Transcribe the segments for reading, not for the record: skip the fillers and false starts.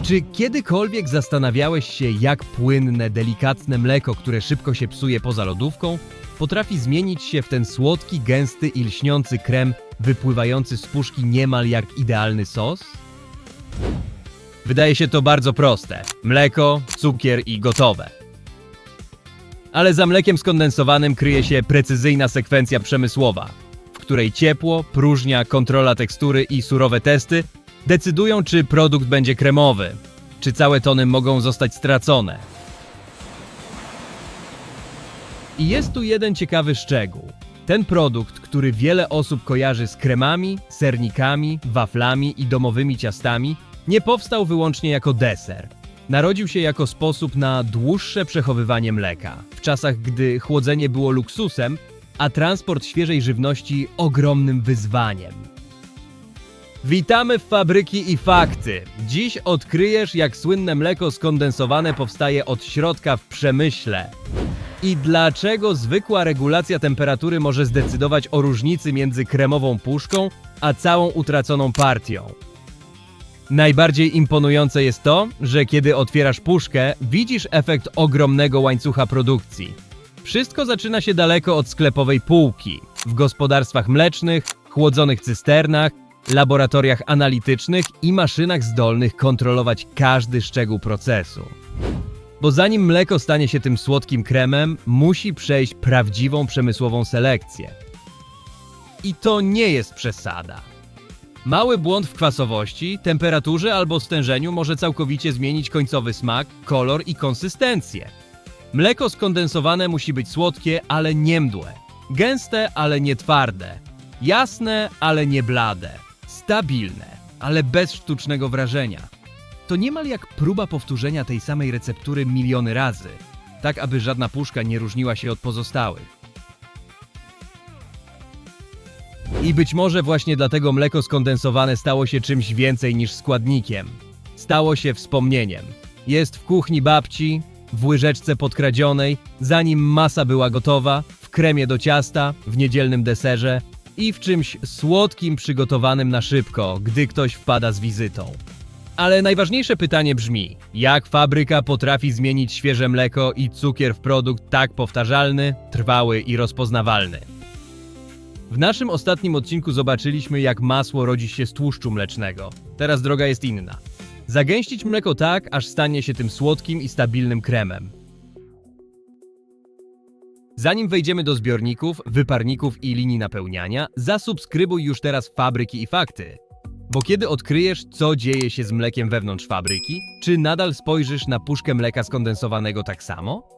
Czy kiedykolwiek zastanawiałeś się, jak płynne, delikatne mleko, które szybko się psuje poza lodówką, potrafi zmienić się w ten słodki, gęsty i lśniący krem, wypływający z puszki niemal jak idealny sos? Wydaje się to bardzo proste. Mleko, cukier i gotowe. Ale za mlekiem skondensowanym kryje się precyzyjna sekwencja przemysłowa, w której ciepło, próżnia, kontrola tekstury i surowe testy decydują, czy produkt będzie kremowy, czy całe tony mogą zostać stracone. I jest tu jeden ciekawy szczegół. Ten produkt, który wiele osób kojarzy z kremami, sernikami, waflami i domowymi ciastami, nie powstał wyłącznie jako deser. Narodził się jako sposób na dłuższe przechowywanie mleka, w czasach, gdy chłodzenie było luksusem, a transport świeżej żywności ogromnym wyzwaniem. Witamy w Fabryki i Fakty. Dziś odkryjesz, jak słynne mleko skondensowane powstaje od środka w przemyśle i dlaczego zwykła regulacja temperatury może zdecydować o różnicy między kremową puszką a całą utraconą partią. Najbardziej imponujące jest to, że kiedy otwierasz puszkę, widzisz efekt ogromnego łańcucha produkcji. Wszystko zaczyna się daleko od sklepowej półki, w gospodarstwach mlecznych, chłodzonych cysternach, laboratoriach analitycznych i maszynach zdolnych kontrolować każdy szczegół procesu. Bo zanim mleko stanie się tym słodkim kremem, musi przejść prawdziwą przemysłową selekcję. I to nie jest przesada. Mały błąd w kwasowości, temperaturze albo stężeniu może całkowicie zmienić końcowy smak, kolor i konsystencję. Mleko skondensowane musi być słodkie, ale nie mdłe, gęste, ale nie twarde, jasne, ale nie blade, stabilne, ale bez sztucznego wrażenia. To niemal jak próba powtórzenia tej samej receptury miliony razy, tak aby żadna puszka nie różniła się od pozostałych. I być może właśnie dlatego mleko skondensowane stało się czymś więcej niż składnikiem. Stało się wspomnieniem. Jest w kuchni babci, w łyżeczce podkradzionej, zanim masa była gotowa, w kremie do ciasta, w niedzielnym deserze i w czymś słodkim przygotowanym na szybko, gdy ktoś wpada z wizytą. Ale najważniejsze pytanie brzmi, jak fabryka potrafi zmienić świeże mleko i cukier w produkt tak powtarzalny, trwały i rozpoznawalny? W naszym ostatnim odcinku zobaczyliśmy, jak masło rodzi się z tłuszczu mlecznego. Teraz droga jest inna. Zagęścić mleko tak, aż stanie się tym słodkim i stabilnym kremem. Zanim wejdziemy do zbiorników, wyparników i linii napełniania, zasubskrybuj już teraz Fabryki i Fakty. Bo kiedy odkryjesz, co dzieje się z mlekiem wewnątrz fabryki, czy nadal spojrzysz na puszkę mleka skondensowanego tak samo?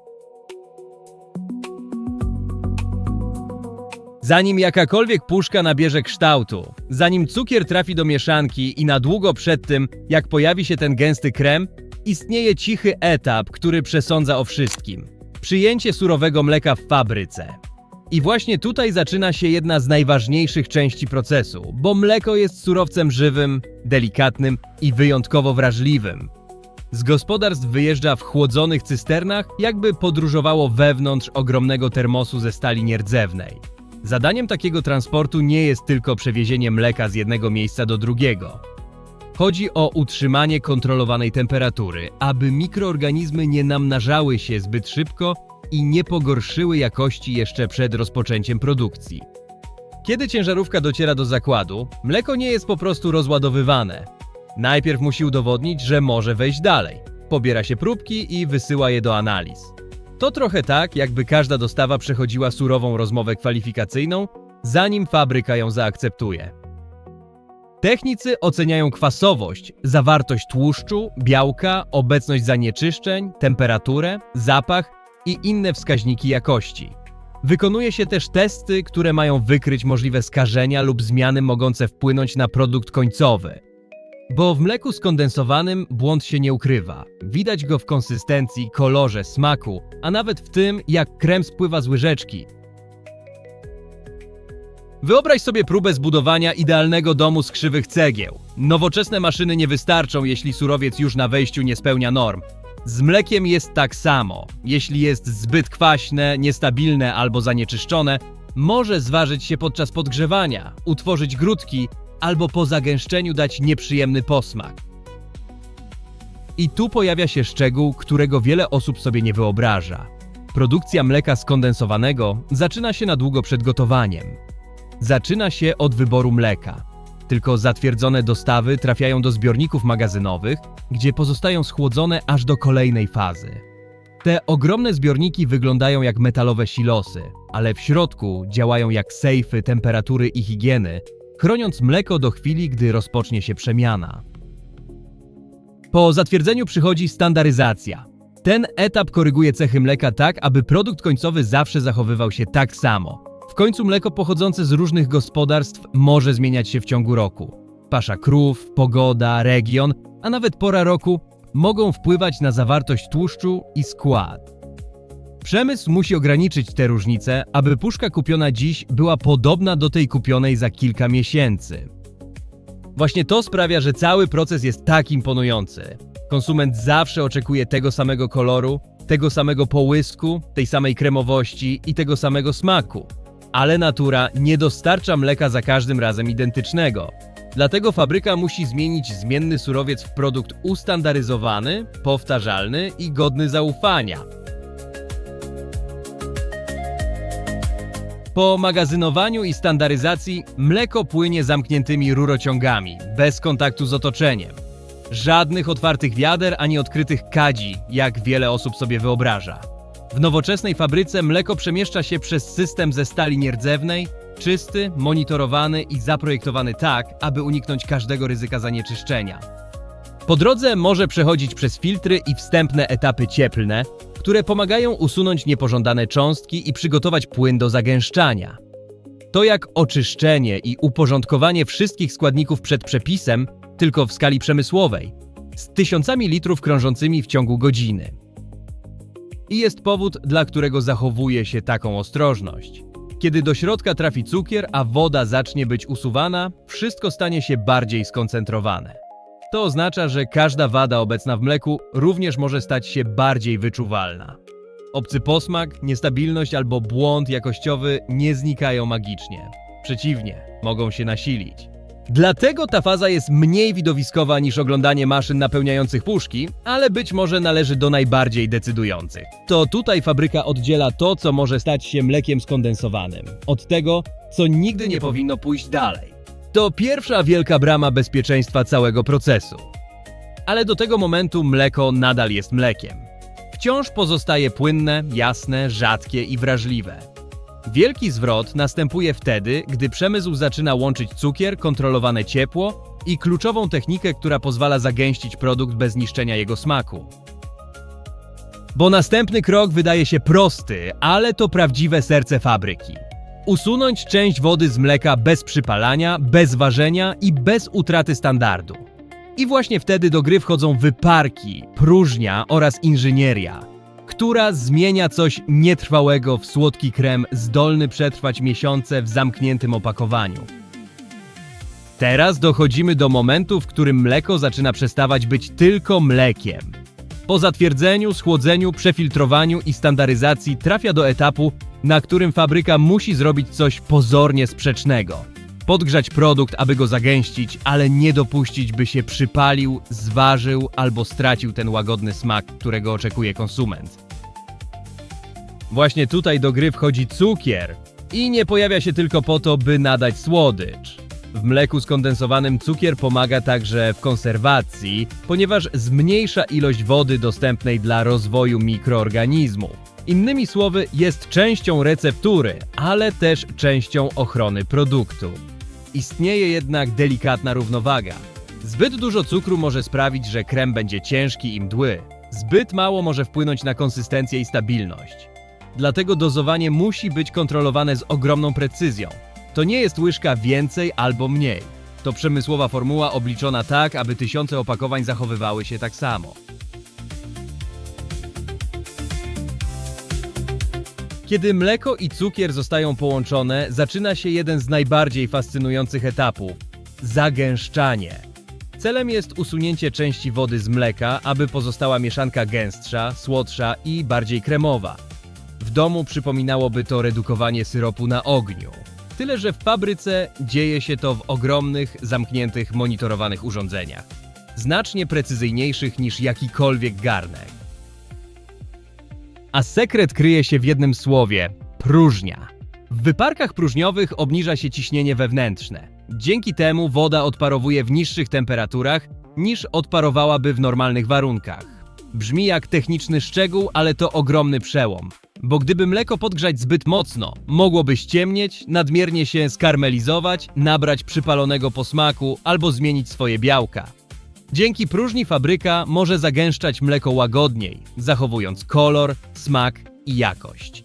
Zanim jakakolwiek puszka nabierze kształtu, zanim cukier trafi do mieszanki i na długo przed tym, jak pojawi się ten gęsty krem, istnieje cichy etap, który przesądza o wszystkim. Przyjęcie surowego mleka w fabryce. I właśnie tutaj zaczyna się jedna z najważniejszych części procesu, bo mleko jest surowcem żywym, delikatnym i wyjątkowo wrażliwym. Z gospodarstw wyjeżdża w chłodzonych cysternach, jakby podróżowało wewnątrz ogromnego termosu ze stali nierdzewnej. Zadaniem takiego transportu nie jest tylko przewiezienie mleka z jednego miejsca do drugiego. Chodzi o utrzymanie kontrolowanej temperatury, aby mikroorganizmy nie namnażały się zbyt szybko i nie pogorszyły jakości jeszcze przed rozpoczęciem produkcji. Kiedy ciężarówka dociera do zakładu, mleko nie jest po prostu rozładowywane. Najpierw musi udowodnić, że może wejść dalej. Pobiera się próbki i wysyła je do analiz. To trochę tak, jakby każda dostawa przechodziła surową rozmowę kwalifikacyjną, zanim fabryka ją zaakceptuje. Technicy oceniają kwasowość, zawartość tłuszczu, białka, obecność zanieczyszczeń, temperaturę, zapach i inne wskaźniki jakości. Wykonuje się też testy, które mają wykryć możliwe skażenia lub zmiany mogące wpłynąć na produkt końcowy. Bo w mleku skondensowanym błąd się nie ukrywa. Widać go w konsystencji, kolorze, smaku, a nawet w tym, jak krem spływa z łyżeczki. Wyobraź sobie próbę zbudowania idealnego domu z krzywych cegieł. Nowoczesne maszyny nie wystarczą, jeśli surowiec już na wejściu nie spełnia norm. Z mlekiem jest tak samo. Jeśli jest zbyt kwaśne, niestabilne albo zanieczyszczone, może zważyć się podczas podgrzewania, utworzyć grudki albo po zagęszczeniu dać nieprzyjemny posmak. I tu pojawia się szczegół, którego wiele osób sobie nie wyobraża. Produkcja mleka skondensowanego zaczyna się na długo przed gotowaniem. Zaczyna się od wyboru mleka. Tylko zatwierdzone dostawy trafiają do zbiorników magazynowych, gdzie pozostają schłodzone aż do kolejnej fazy. Te ogromne zbiorniki wyglądają jak metalowe silosy, ale w środku działają jak sejfy temperatury i higieny, chroniąc mleko do chwili, gdy rozpocznie się przemiana. Po zatwierdzeniu przychodzi standaryzacja. Ten etap koryguje cechy mleka tak, aby produkt końcowy zawsze zachowywał się tak samo. W końcu mleko pochodzące z różnych gospodarstw może zmieniać się w ciągu roku. Pasza krów, pogoda, region, a nawet pora roku mogą wpływać na zawartość tłuszczu i skład. Przemysł musi ograniczyć te różnice, aby puszka kupiona dziś była podobna do tej kupionej za kilka miesięcy. Właśnie to sprawia, że cały proces jest tak imponujący. Konsument zawsze oczekuje tego samego koloru, tego samego połysku, tej samej kremowości i tego samego smaku. Ale natura nie dostarcza mleka za każdym razem identycznego. Dlatego fabryka musi zmienić zmienny surowiec w produkt ustandaryzowany, powtarzalny i godny zaufania. Po magazynowaniu i standaryzacji mleko płynie zamkniętymi rurociągami, bez kontaktu z otoczeniem. Żadnych otwartych wiader ani odkrytych kadzi, jak wiele osób sobie wyobraża. W nowoczesnej fabryce mleko przemieszcza się przez system ze stali nierdzewnej, czysty, monitorowany i zaprojektowany tak, aby uniknąć każdego ryzyka zanieczyszczenia. Po drodze może przechodzić przez filtry i wstępne etapy cieplne, które pomagają usunąć niepożądane cząstki i przygotować płyn do zagęszczania. To jak oczyszczenie i uporządkowanie wszystkich składników przed przepisem, tylko w skali przemysłowej, z tysiącami litrów krążącymi w ciągu godziny. I jest powód, dla którego zachowuje się taką ostrożność. Kiedy do środka trafi cukier, a woda zacznie być usuwana, wszystko stanie się bardziej skoncentrowane. To oznacza, że każda wada obecna w mleku również może stać się bardziej wyczuwalna. Obcy posmak, niestabilność albo błąd jakościowy nie znikają magicznie. Przeciwnie, mogą się nasilić. Dlatego ta faza jest mniej widowiskowa niż oglądanie maszyn napełniających puszki, ale być może należy do najbardziej decydujących. To tutaj fabryka oddziela to, co może stać się mlekiem skondensowanym, od tego, co nigdy nie powinno pójść dalej. To pierwsza wielka brama bezpieczeństwa całego procesu. Ale do tego momentu mleko nadal jest mlekiem. Wciąż pozostaje płynne, jasne, rzadkie i wrażliwe. Wielki zwrot następuje wtedy, gdy przemysł zaczyna łączyć cukier, kontrolowane ciepło i kluczową technikę, która pozwala zagęścić produkt bez niszczenia jego smaku. Bo następny krok wydaje się prosty, ale to prawdziwe serce fabryki. Usunąć część wody z mleka bez przypalania, bez ważenia i bez utraty standardu. I właśnie wtedy do gry wchodzą wyparki, próżnia oraz inżynieria, która zmienia coś nietrwałego w słodki krem zdolny przetrwać miesiące w zamkniętym opakowaniu. Teraz dochodzimy do momentu, w którym mleko zaczyna przestawać być tylko mlekiem. Po zatwierdzeniu, schłodzeniu, przefiltrowaniu i standaryzacji trafia do etapu, na którym fabryka musi zrobić coś pozornie sprzecznego. Podgrzać produkt, aby go zagęścić, ale nie dopuścić, by się przypalił, zważył albo stracił ten łagodny smak, którego oczekuje konsument. Właśnie tutaj do gry wchodzi cukier i nie pojawia się tylko po to, by nadać słodycz. W mleku skondensowanym cukier pomaga także w konserwacji, ponieważ zmniejsza ilość wody dostępnej dla rozwoju mikroorganizmów. Innymi słowy, jest częścią receptury, ale też częścią ochrony produktu. Istnieje jednak delikatna równowaga. Zbyt dużo cukru może sprawić, że krem będzie ciężki i mdły. Zbyt mało może wpłynąć na konsystencję i stabilność. Dlatego dozowanie musi być kontrolowane z ogromną precyzją. To nie jest łyżka więcej albo mniej. To przemysłowa formuła obliczona tak, aby tysiące opakowań zachowywały się tak samo. Kiedy mleko i cukier zostają połączone, zaczyna się jeden z najbardziej fascynujących etapów – zagęszczanie. Celem jest usunięcie części wody z mleka, aby pozostała mieszanka gęstsza, słodsza i bardziej kremowa. W domu przypominałoby to redukowanie syropu na ogniu. Tyle że w fabryce dzieje się to w ogromnych, zamkniętych, monitorowanych urządzeniach. znacznie precyzyjniejszych niż jakikolwiek garnek. A sekret kryje się w jednym słowie – próżnia. W wyparkach próżniowych obniża się ciśnienie wewnętrzne. Dzięki temu woda odparowuje w niższych temperaturach niż odparowałaby w normalnych warunkach. Brzmi jak techniczny szczegół, ale to ogromny przełom. Bo gdyby mleko podgrzać zbyt mocno, mogłoby ściemnieć, nadmiernie się skarmelizować, nabrać przypalonego posmaku albo zmienić swoje białka. Dzięki próżni fabryka może zagęszczać mleko łagodniej, zachowując kolor, smak i jakość.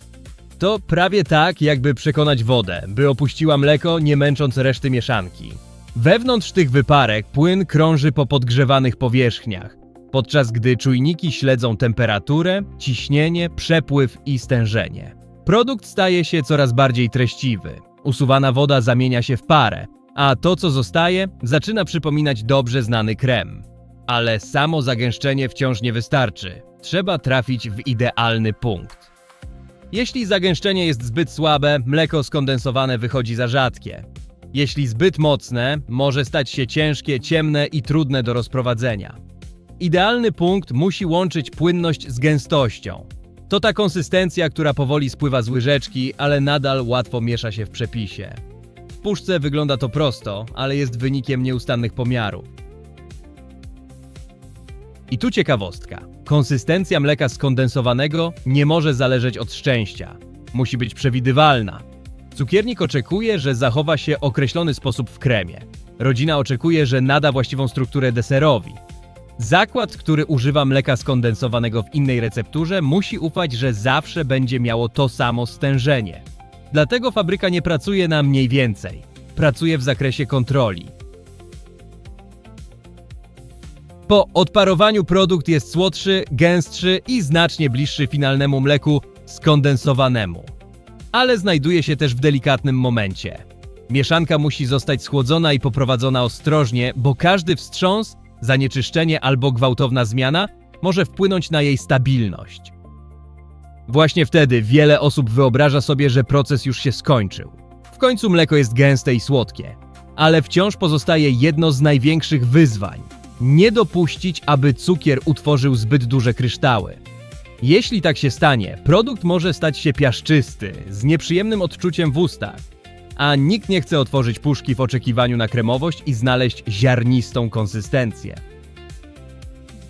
To prawie tak, jakby przekonać wodę, by opuściła mleko, nie męcząc reszty mieszanki. Wewnątrz tych wyparek płyn krąży po podgrzewanych powierzchniach, podczas gdy czujniki śledzą temperaturę, ciśnienie, przepływ i stężenie. Produkt staje się coraz bardziej treściwy. Usuwana woda zamienia się w parę, a to, co zostaje, zaczyna przypominać dobrze znany krem. Ale samo zagęszczenie wciąż nie wystarczy. Trzeba trafić w idealny punkt. Jeśli zagęszczenie jest zbyt słabe, mleko skondensowane wychodzi za rzadkie. Jeśli zbyt mocne, może stać się ciężkie, ciemne i trudne do rozprowadzenia. Idealny punkt musi łączyć płynność z gęstością. To ta konsystencja, która powoli spływa z łyżeczki, ale nadal łatwo miesza się w przepisie. W puszce wygląda to prosto, ale jest wynikiem nieustannych pomiarów. I tu ciekawostka. Konsystencja mleka skondensowanego nie może zależeć od szczęścia. Musi być przewidywalna. Cukiernik oczekuje, że zachowa się określony sposób w kremie. Rodzina oczekuje, że nada właściwą strukturę deserowi. Zakład, który używa mleka skondensowanego w innej recepturze, musi ufać, że zawsze będzie miało to samo stężenie. Dlatego fabryka nie pracuje na mniej więcej. Pracuje w zakresie kontroli. Po odparowaniu produkt jest słodszy, gęstszy i znacznie bliższy finalnemu mleku skondensowanemu. Ale znajduje się też w delikatnym momencie. Mieszanka musi zostać schłodzona i poprowadzona ostrożnie, bo każdy wstrząs, zanieczyszczenie albo gwałtowna zmiana może wpłynąć na jej stabilność. Właśnie wtedy wiele osób wyobraża sobie, że proces już się skończył. W końcu mleko jest gęste i słodkie. Ale wciąż pozostaje jedno z największych wyzwań. Nie dopuścić, aby cukier utworzył zbyt duże kryształy. Jeśli tak się stanie, produkt może stać się piaszczysty, z nieprzyjemnym odczuciem w ustach. A nikt nie chce otworzyć puszki w oczekiwaniu na kremowość i znaleźć ziarnistą konsystencję.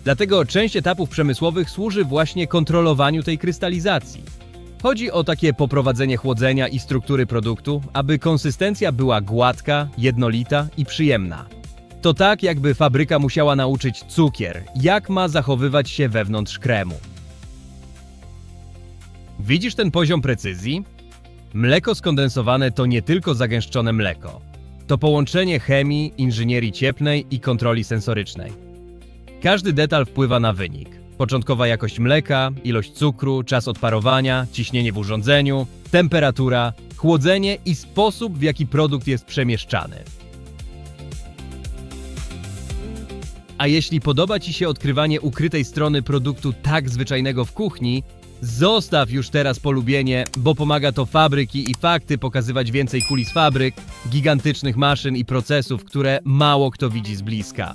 Dlatego część etapów przemysłowych służy właśnie kontrolowaniu tej krystalizacji. Chodzi o takie poprowadzenie chłodzenia i struktury produktu, aby konsystencja była gładka, jednolita i przyjemna. To tak, jakby fabryka musiała nauczyć cukier, jak ma zachowywać się wewnątrz kremu. Widzisz ten poziom precyzji? Mleko skondensowane to nie tylko zagęszczone mleko. To połączenie chemii, inżynierii cieplnej i kontroli sensorycznej. Każdy detal wpływa na wynik. Początkowa jakość mleka, ilość cukru, czas odparowania, ciśnienie w urządzeniu, temperatura, chłodzenie i sposób, w jaki produkt jest przemieszczany. A jeśli podoba Ci się odkrywanie ukrytej strony produktu tak zwyczajnego w kuchni, zostaw już teraz polubienie, bo pomaga to fabryki i fakty pokazywać więcej kulis fabryk, gigantycznych maszyn i procesów, które mało kto widzi z bliska.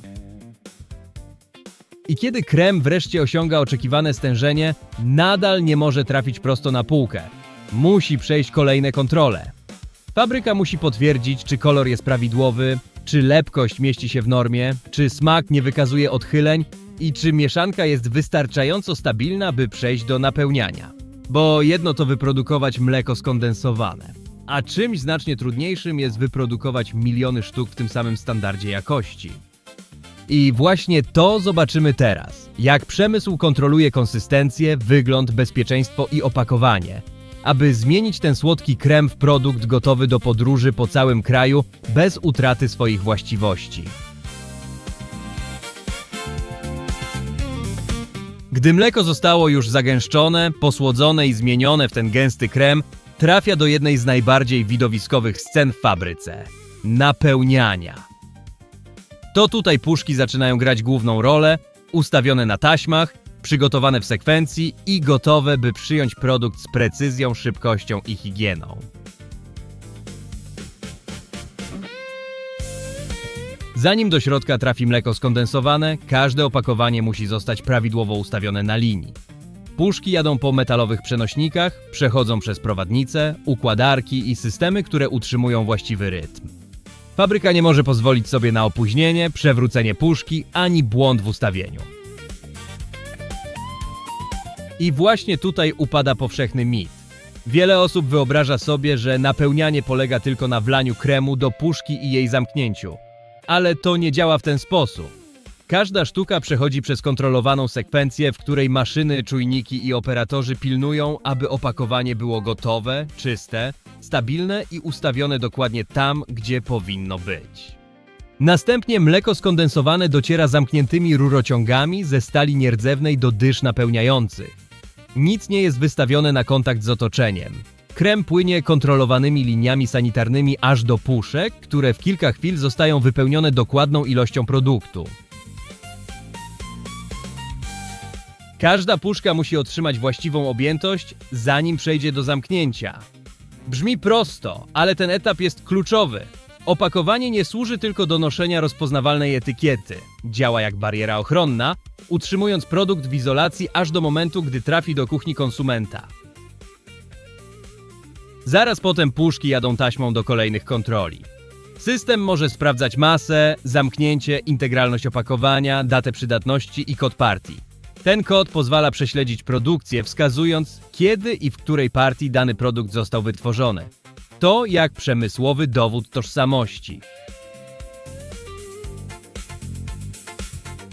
I kiedy krem wreszcie osiąga oczekiwane stężenie, nadal nie może trafić prosto na półkę. Musi przejść kolejne kontrole. Fabryka musi potwierdzić, czy kolor jest prawidłowy, czy lepkość mieści się w normie, czy smak nie wykazuje odchyleń i czy mieszanka jest wystarczająco stabilna, by przejść do napełniania. Bo jedno to wyprodukować mleko skondensowane, a czymś znacznie trudniejszym jest wyprodukować miliony sztuk w tym samym standardzie jakości. I właśnie to zobaczymy teraz. Jak przemysł kontroluje konsystencję, wygląd, bezpieczeństwo i opakowanie, aby zmienić ten słodki krem w produkt gotowy do podróży po całym kraju bez utraty swoich właściwości. Gdy mleko zostało już zagęszczone, posłodzone i zmienione w ten gęsty krem, trafia do jednej z najbardziej widowiskowych scen w fabryce – napełniania. To tutaj puszki zaczynają grać główną rolę, ustawione na taśmach, przygotowane w sekwencji i gotowe, by przyjąć produkt z precyzją, szybkością i higieną. Zanim do środka trafi mleko skondensowane, każde opakowanie musi zostać prawidłowo ustawione na linii. Puszki jadą po metalowych przenośnikach, przechodzą przez prowadnice, układarki i systemy, które utrzymują właściwy rytm. Fabryka nie może pozwolić sobie na opóźnienie, przewrócenie puszki ani błąd w ustawieniu. I właśnie tutaj upada powszechny mit. Wiele osób wyobraża sobie, że napełnianie polega tylko na wlaniu kremu do puszki i jej zamknięciu. Ale to nie działa w ten sposób. Każda sztuka przechodzi przez kontrolowaną sekwencję, w której maszyny, czujniki i operatorzy pilnują, aby opakowanie było gotowe, czyste, stabilne i ustawione dokładnie tam, gdzie powinno być. Następnie mleko skondensowane dociera zamkniętymi rurociągami ze stali nierdzewnej do dysz napełniających. Nic nie jest wystawione na kontakt z otoczeniem. Krem płynie kontrolowanymi liniami sanitarnymi aż do puszek, które w kilka chwil zostają wypełnione dokładną ilością produktu. Każda puszka musi otrzymać właściwą objętość, zanim przejdzie do zamknięcia. Brzmi prosto, ale ten etap jest kluczowy. Opakowanie nie służy tylko do noszenia rozpoznawalnej etykiety. Działa jak bariera ochronna, utrzymując produkt w izolacji aż do momentu, gdy trafi do kuchni konsumenta. Zaraz potem puszki jadą taśmą do kolejnych kontroli. System może sprawdzać masę, zamknięcie, integralność opakowania, datę przydatności i kod partii. Ten kod pozwala prześledzić produkcję, wskazując, kiedy i w której partii dany produkt został wytworzony. To jak przemysłowy dowód tożsamości.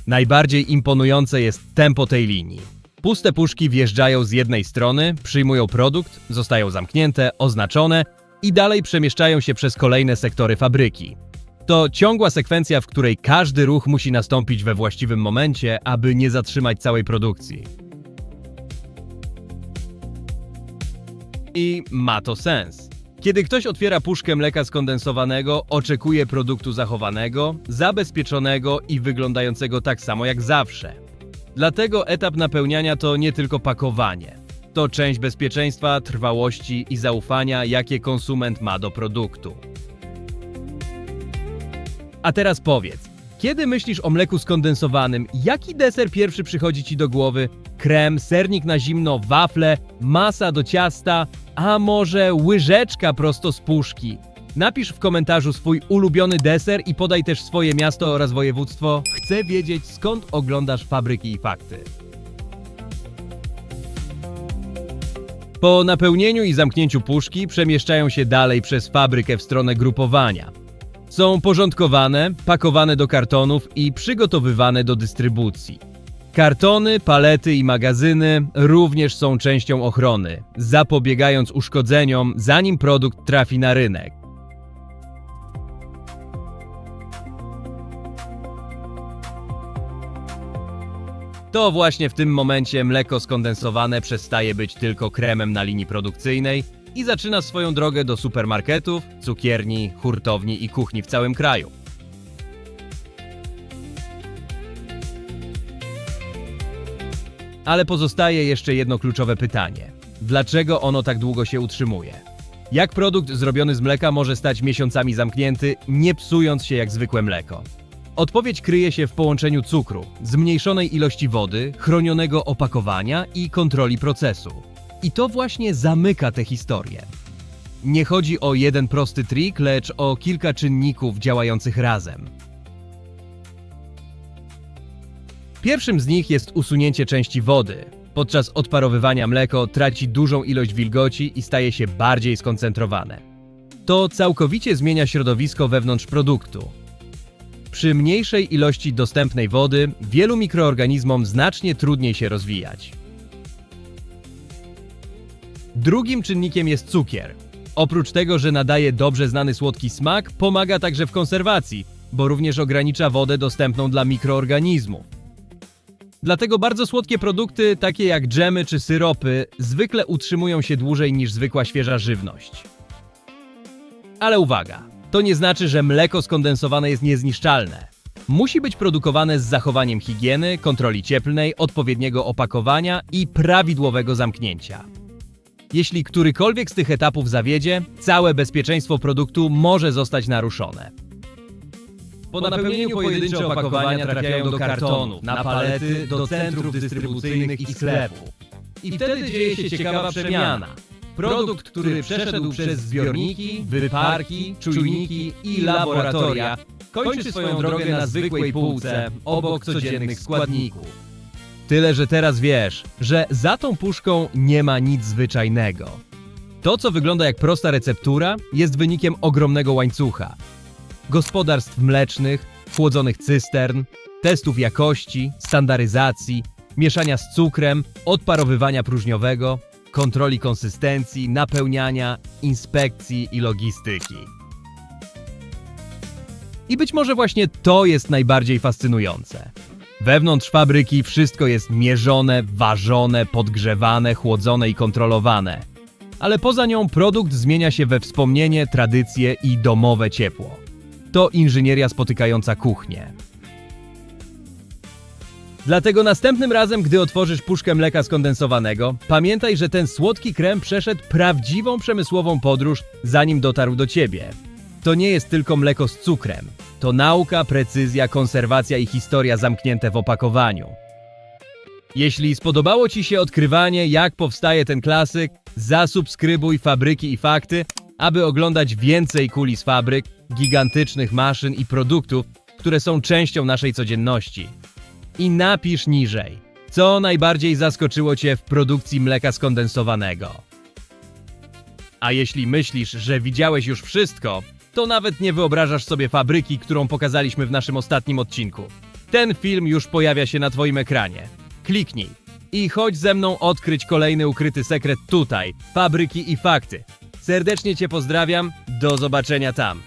Najbardziej imponujące jest tempo tej linii. Puste puszki wjeżdżają z jednej strony, przyjmują produkt, zostają zamknięte, oznaczone i dalej przemieszczają się przez kolejne sektory fabryki. To ciągła sekwencja, w której każdy ruch musi nastąpić we właściwym momencie, aby nie zatrzymać całej produkcji. I ma to sens. Kiedy ktoś otwiera puszkę mleka skondensowanego, oczekuje produktu zachowanego, zabezpieczonego i wyglądającego tak samo jak zawsze. Dlatego etap napełniania to nie tylko pakowanie. To część bezpieczeństwa, trwałości i zaufania, jakie konsument ma do produktu. A teraz powiedz, kiedy myślisz o mleku skondensowanym, jaki deser pierwszy przychodzi Ci do głowy? Krem, sernik na zimno, wafle, masa do ciasta, a może łyżeczka prosto z puszki? Napisz w komentarzu swój ulubiony deser i podaj też swoje miasto oraz województwo. Chcę wiedzieć, skąd oglądasz Fabryki i Fakty. Po napełnieniu i zamknięciu puszki przemieszczają się dalej przez fabrykę w stronę grupowania. Są porządkowane, pakowane do kartonów i przygotowywane do dystrybucji. Kartony, palety i magazyny również są częścią ochrony, zapobiegając uszkodzeniom, zanim produkt trafi na rynek. To właśnie w tym momencie mleko skondensowane przestaje być tylko kremem na linii produkcyjnej i zaczyna swoją drogę do supermarketów, cukierni, hurtowni i kuchni w całym kraju. Ale pozostaje jeszcze jedno kluczowe pytanie. Dlaczego ono tak długo się utrzymuje? Jak produkt zrobiony z mleka może stać miesiącami zamknięty, nie psując się jak zwykłe mleko? Odpowiedź kryje się w połączeniu cukru, zmniejszonej ilości wody, chronionego opakowania i kontroli procesu. I to właśnie zamyka tę historię. Nie chodzi o jeden prosty trik, lecz o kilka czynników działających razem. Pierwszym z nich jest usunięcie części wody. Podczas odparowywania mleko traci dużą ilość wilgoci i staje się bardziej skoncentrowane. To całkowicie zmienia środowisko wewnątrz produktu. Przy mniejszej ilości dostępnej wody wielu mikroorganizmom znacznie trudniej się rozwijać. Drugim czynnikiem jest cukier. Oprócz tego, że nadaje dobrze znany słodki smak, pomaga także w konserwacji, bo również ogranicza wodę dostępną dla mikroorganizmów. Dlatego bardzo słodkie produkty, takie jak dżemy czy syropy, zwykle utrzymują się dłużej niż zwykła świeża żywność. Ale uwaga, to nie znaczy, że mleko skondensowane jest niezniszczalne. Musi być produkowane z zachowaniem higieny, kontroli cieplnej, odpowiedniego opakowania i prawidłowego zamknięcia. Jeśli którykolwiek z tych etapów zawiedzie, całe bezpieczeństwo produktu może zostać naruszone. Po napełnieniu pojedyncze opakowania trafiają do kartonów, na palety, do centrów dystrybucyjnych i sklepów. I wtedy dzieje się ciekawa przemiana. Produkt, który przeszedł przez zbiorniki, wyparki, czujniki i laboratoria, kończy swoją drogę na zwykłej półce, obok codziennych składników. Tyle, że teraz wiesz, że za tą puszką nie ma nic zwyczajnego. To, co wygląda jak prosta receptura, jest wynikiem ogromnego łańcucha. Gospodarstw mlecznych, chłodzonych cystern, testów jakości, standaryzacji, mieszania z cukrem, odparowywania próżniowego, kontroli konsystencji, napełniania, inspekcji i logistyki. I być może właśnie to jest najbardziej fascynujące. Wewnątrz fabryki wszystko jest mierzone, ważone, podgrzewane, chłodzone i kontrolowane. Ale poza nią produkt zmienia się we wspomnienie, tradycje i domowe ciepło. To inżynieria spotykająca kuchnię. Dlatego następnym razem, gdy otworzysz puszkę mleka skondensowanego, pamiętaj, że ten słodki krem przeszedł prawdziwą przemysłową podróż, zanim dotarł do ciebie. To nie jest tylko mleko z cukrem. To nauka, precyzja, konserwacja i historia zamknięte w opakowaniu. Jeśli spodobało ci się odkrywanie, jak powstaje ten klasyk, zasubskrybuj Fabryki i Fakty, aby oglądać więcej kulis fabryk, gigantycznych maszyn i produktów, które są częścią naszej codzienności. I napisz niżej, co najbardziej zaskoczyło cię w produkcji mleka skondensowanego. A jeśli myślisz, że widziałeś już wszystko, to nawet nie wyobrażasz sobie fabryki, którą pokazaliśmy w naszym ostatnim odcinku. Ten film już pojawia się na twoim ekranie. Kliknij i chodź ze mną odkryć kolejny ukryty sekret tutaj, Fabryki i Fakty. Serdecznie cię pozdrawiam, do zobaczenia tam.